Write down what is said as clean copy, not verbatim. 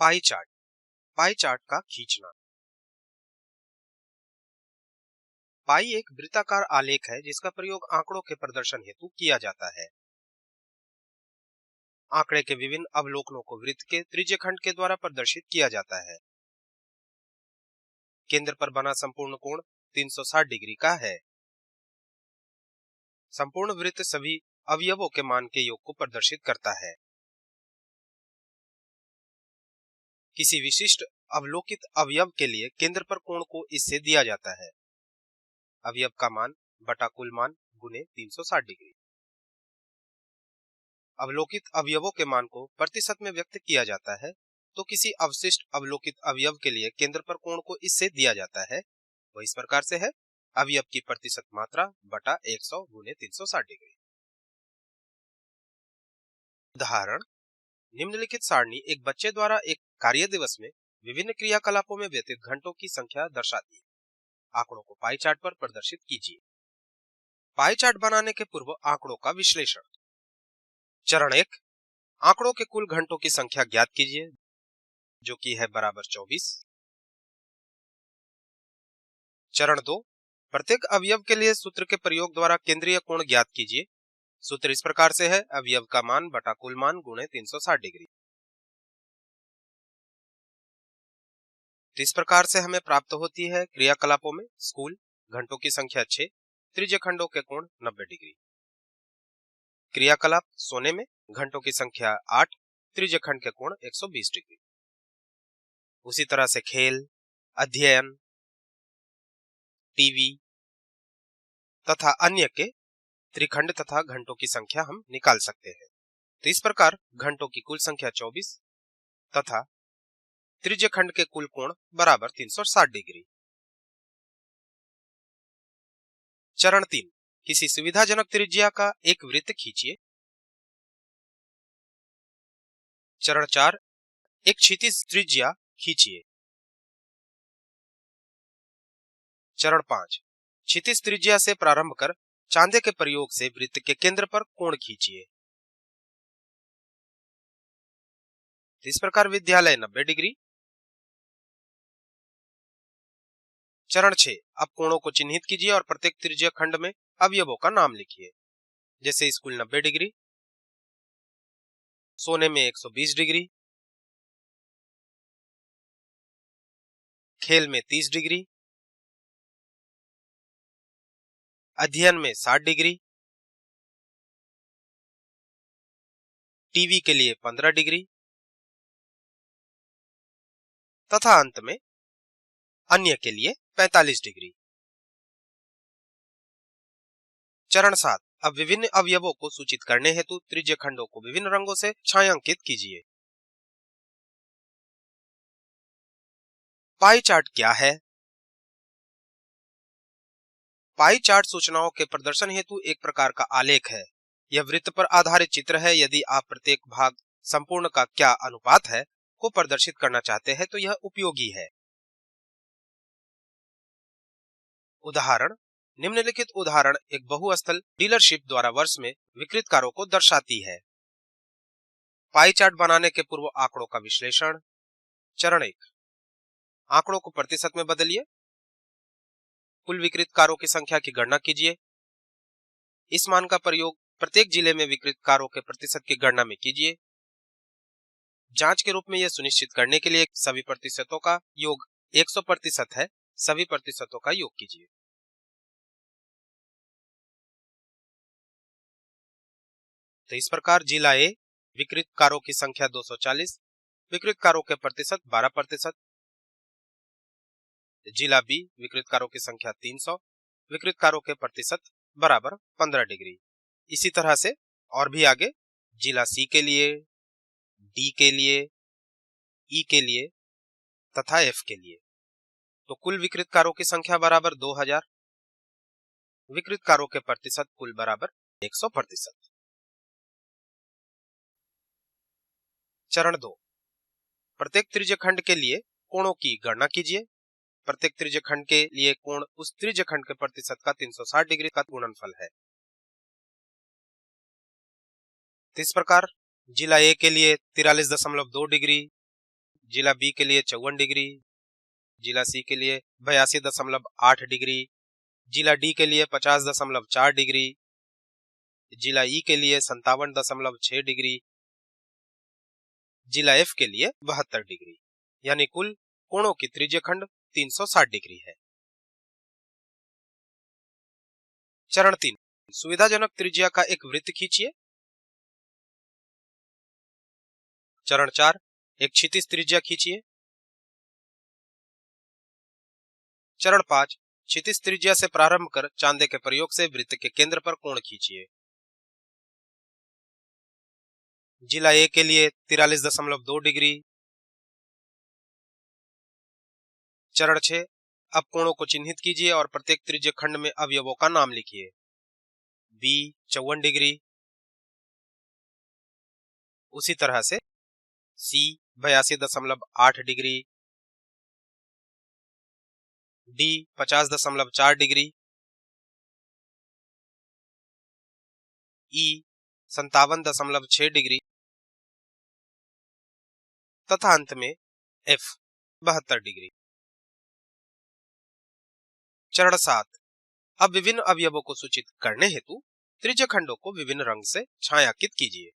Pie chart, pie chart का खींचना। पाई एक वृत्ताकार आलेख है जिसका प्रयोग आंकड़ों के प्रदर्शन हेतु किया जाता है। आंकड़े के विभिन्न अवलोकनों को वृत्त के त्रिज्यखंड के द्वारा प्रदर्शित किया जाता है। केंद्र पर बना संपूर्ण कोण 360 डिग्री का है। संपूर्ण वृत्त सभी अवयवों के मान के योग को प्रदर्शित करता है। किसी विशिष्ट अवलोकित अवयव के लिए केंद्र पर कोण को इससे दिया जाता है, अवयव का मान बटा कुल मान गुने 360 डिग्री। अवलोकित अवयवों के मान को प्रतिशत में व्यक्त किया जाता है, तो किसी अवशिष्ट अवलोकित अवयव के लिए केंद्र पर कोण को इससे दिया जाता है। वह इस प्रकार से है, अवयव की प्रतिशत मात्रा बटा 100 गुने 360 डिग्री। उदाहरण, निम्नलिखित सारणी एक बच्चे द्वारा एक कार्य दिवस में विभिन्न क्रियाकलापों में व्यतीत घंटों की संख्या दर्शाती है। आंकड़ों को पाई चार्ट पर प्रदर्शित कीजिए। पाई चार्ट बनाने के पूर्व आंकड़ों का विश्लेषण। चरण 1, आंकड़ों के कुल घंटों की संख्या ज्ञात कीजिए, जो कि है बराबर 24। चरण 2, प्रत्येक अवयव के लिए सूत्र के प्रयोग द्वारा केंद्रीय कोण ज्ञात कीजिए। सूत्र इस प्रकार से है, अवयव का मान बटा कुल मान गुणे 360 डिग्री। तो इस प्रकार से हमें प्राप्त होती है क्रियाकलापों में स्कूल घंटों की संख्या 6, त्रिज्यखंडों के कोण 90 डिग्री। क्रियाकलाप सोने में घंटों की संख्या 8, त्रिज्यखंड के कोण 120 डिग्री। उसी तरह से खेल, अध्ययन, टीवी तथा अन्य के त्रिखंड तथा घंटों की संख्या हम निकाल सकते हैं। तो इस प्रकार घंटों की कुल संख्या 24 तथा त्रिज्यखंड के कुल कोण बराबर 360 डिग्री। चरण 3, किसी सुविधाजनक त्रिज्या का एक वृत्त खींचिए। चरण 4, एक क्षैतिज त्रिज्या खींचिए। चरण 5, क्षैतिज त्रिज्या से प्रारंभ कर चांदे के प्रयोग से वृत्त के केंद्र पर कोण खींचिए। इस प्रकार विद्यालय 90 डिग्री। चरण 6, अब कोणों को चिन्हित कीजिए और प्रत्येक त्रिज्या खंड में अवयवों का नाम लिखिए। जैसे स्कूल 90 डिग्री, सोने में 120 डिग्री, खेल में 30 डिग्री, अध्ययन में 60 डिग्री, टीवी के लिए 15 डिग्री तथा अंत में अन्य के लिए 45 डिग्री। चरण 7, अब विभिन्न अवयवों को सूचित करने हेतु त्रिज्यखंडों को विभिन्न रंगों से छायांकित कीजिए। पाई चार्ट क्या है? पाई चार्ट सूचनाओं के प्रदर्शन हेतु एक प्रकार का आलेख है। यह वृत्त पर आधारित चित्र है। यदि आप प्रत्येक भाग संपूर्ण का क्या अनुपात है को प्रदर्शित करना चाहते हैं तो यह उपयोगी है। उदाहरण, निम्नलिखित उदाहरण एक बहुस्थल डीलरशिप द्वारा वर्ष में विक्रित कारों को दर्शाती है। पाई चार्ट बनाने के पूर्व आंकड़ों का विश्लेषण। चरण 1, आंकड़ों को प्रतिशत में बदलिए। कुल विक्रित कारों की संख्या की गणना कीजिए। इस मान का प्रयोग प्रत्येक जिले में विक्रित कारों के प्रतिशत की गणना में कीजिए। जांच के रूप में यह सुनिश्चित करने के लिए सभी प्रतिशतों का योग 100% है, सभी प्रतिशतों का योग कीजिए। तो इस प्रकार जिला ए विक्रित कारों की संख्या 240, विक्रित कारों के प्रतिशत 12%। जिला बी विक्रित कारों की संख्या 300, विक्रित कारों के प्रतिशत बराबर 15 डिग्री। इसी तरह से और भी आगे जिला सी के लिए, डी के लिए, ई के लिए तथा एफ के लिए। तो कुल विक्रित कारों की संख्या बराबर 2000, विक्रित कारों के प्रतिशत कुल बराबर 100%। चरण 2, प्रत्येक त्रिज्यखंड के लिए कोणों की गणना कीजिए। प्रत्येक त्रिज्यखंड के लिए कोण उस त्रिज्यखंड के प्रतिशत का 360 डिग्री का गुणनफल है। इस प्रकार जिला ए के लिए 43.2 डिग्री, जिला बी के लिए 54 डिग्री, जिला सी के लिए 82.8 डिग्री, जिला डी के लिए 50.4 डिग्री, जिला ई के लिए 57.6 डिग्री, जिला एफ के लिए 72 डिग्री। यानी कुल कोणों की त्रिज्यखंड 360 डिग्री है। चरण 3, सुविधाजनक त्रिज्या का एक वृत्त खींचिए। चरण 4, एक क्षितिज त्रिज्या खींचिए। चरण 5, क्षितिज त्रिज्या से प्रारंभ कर चांदे के प्रयोग से वृत्त के केंद्र पर कोण खींचिए। जिला ए के लिए 43.2 डिग्री। चरण 6, अब कोणों को चिन्हित कीजिए और प्रत्येक त्रिज्य खंड में अवयवों का नाम लिखिए। बी 54 डिग्री, उसी तरह से सी 82.8 डिग्री, डी 50.4 डिग्री, ई 57.6 डिग्री तथा अंत में एफ 72 डिग्री। चरण 7, अब विभिन्न अवयवों को सूचित करने हेतु त्रिज्यखंडों को विभिन्न रंग से छायांकित कीजिए।